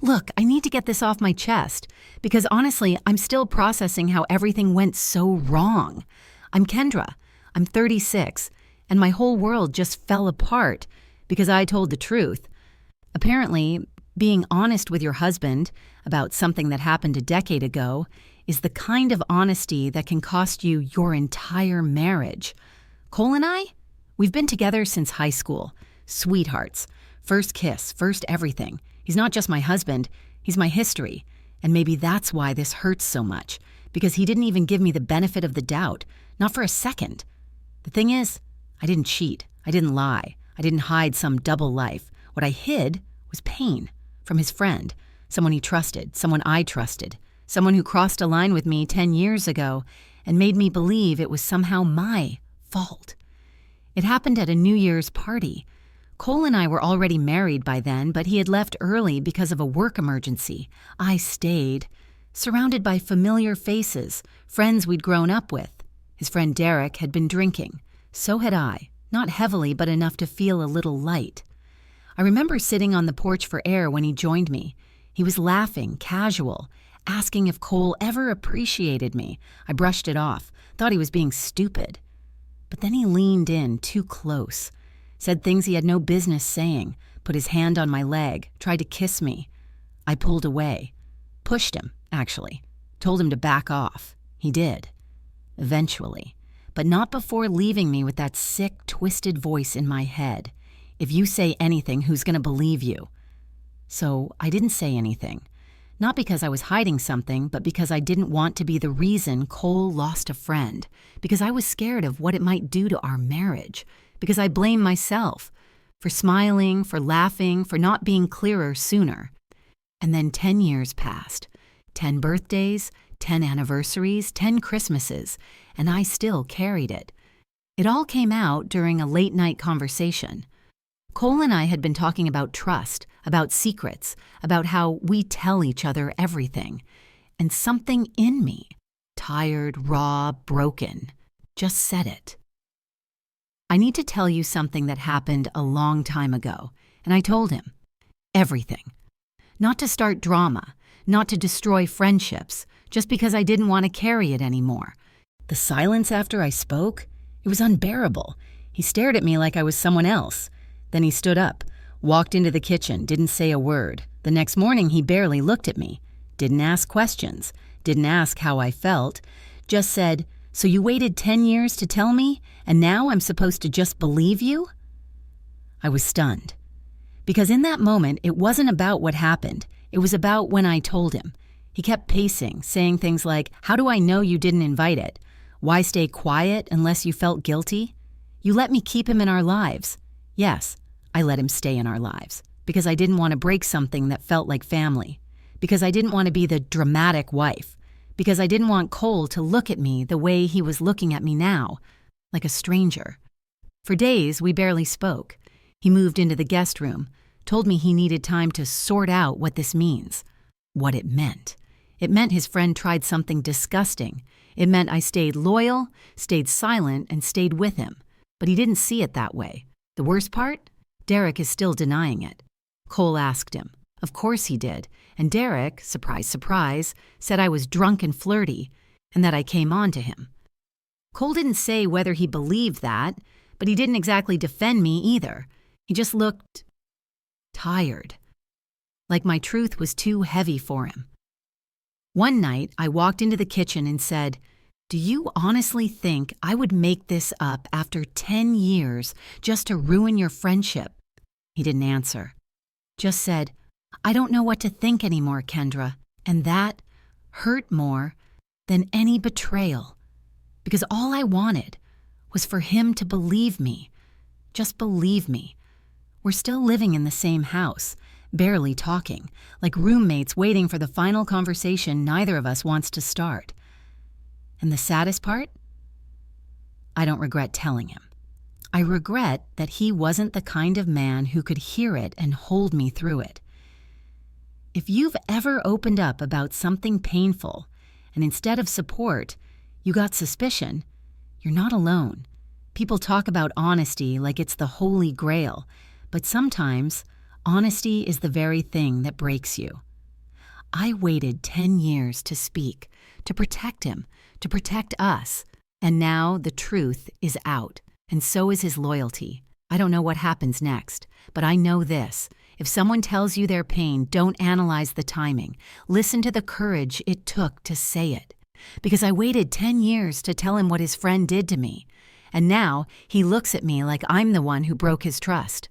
Look, I need to get this off my chest because honestly, I'm still processing how everything went so wrong. I'm Kendra. I'm 36, and my whole world just fell apart because I told the truth. Apparently, being honest with your husband about something that happened a decade ago is the kind of honesty that can cost you your entire marriage. Cole and I, we've been together since high school. Sweethearts. First kiss, first everything. He's not just my husband, he's my history. And maybe that's why this hurts so much, because he didn't even give me the benefit of the doubt, not for a second. The thing is, I didn't cheat, I didn't lie, I didn't hide some double life. What I hid was pain from his friend, someone he trusted, someone I trusted, someone who crossed a line with me 10 years ago and made me believe it was somehow my fault. It happened at a New Year's party. Cole and I were already married by then, but he had left early because of a work emergency. I stayed, surrounded by familiar faces, friends we'd grown up with. His friend Derek had been drinking. So had I, not heavily, but enough to feel a little light. I remember sitting on the porch for air when he joined me. He was laughing, casual, asking if Cole ever appreciated me. I brushed it off, thought he was being stupid. But then he leaned in too close, said things he had no business saying, put his hand on my leg, tried to kiss me. I pulled away. Pushed him, actually. Told him to back off. He did. Eventually. But not before leaving me with that sick, twisted voice in my head. If you say anything, who's going to believe you? So I didn't say anything. Not because I was hiding something, but because I didn't want to be the reason Cole lost a friend. Because I was scared of what it might do to our marriage. Because I blame myself for smiling, for laughing, for not being clearer sooner. And then 10 years passed. 10 birthdays, 10 anniversaries, 10 Christmases, and I still carried it. It all came out during a late-night conversation. Cole and I had been talking about trust, about secrets, about how we tell each other everything. And something in me, tired, raw, broken, just said it. I need to tell you something that happened a long time ago, and I told him. Everything. Not to start drama, not to destroy friendships, just because I didn't want to carry it anymore. The silence after I spoke, it was unbearable. He stared at me like I was someone else. Then he stood up, walked into the kitchen, didn't say a word. The next morning, he barely looked at me, didn't ask questions, didn't ask how I felt, just said, "So you waited 10 years to tell me, and now I'm supposed to just believe you?" I was stunned. Because in that moment, it wasn't about what happened. It was about when I told him. He kept pacing, saying things like, "How do I know you didn't invite it? Why stay quiet unless you felt guilty? You let me keep him in our lives." Yes, I let him stay in our lives because I didn't want to break something that felt like family, because I didn't want to be the dramatic wife, because I didn't want Cole to look at me the way he was looking at me now, like a stranger. For days, we barely spoke. He moved into the guest room, told me he needed time to sort out what this means, what it meant. It meant his friend tried something disgusting. It meant I stayed loyal, stayed silent, and stayed with him. But he didn't see it that way. The worst part? Derek is still denying it. Cole asked him. Of course he did. And Derek, surprise, surprise, said I was drunk and flirty, and that I came on to him. Cole didn't say whether he believed that, but he didn't exactly defend me either. He just looked tired, like my truth was too heavy for him. One night, I walked into the kitchen and said, "Do you honestly think I would make this up after 10 years just to ruin your friendship?" He didn't answer. Just said, "I don't know what to think anymore, Kendra." And that hurt more than any betrayal. Because all I wanted was for him to believe me. Just believe me. We're still living in the same house, barely talking, like roommates waiting for the final conversation neither of us wants to start. And the saddest part? I don't regret telling him. I regret that he wasn't the kind of man who could hear it and hold me through it. If you've ever opened up about something painful, and instead of support, you got suspicion, you're not alone. People talk about honesty like it's the holy grail, but sometimes honesty is the very thing that breaks you. I waited 10 years to speak, to protect him, to protect us. And now the truth is out, and so is his loyalty. I don't know what happens next, but I know this. If someone tells you their pain, don't analyze the timing. Listen to the courage it took to say it. Because I waited 10 years to tell him what his friend did to me. And now he looks at me like I'm the one who broke his trust.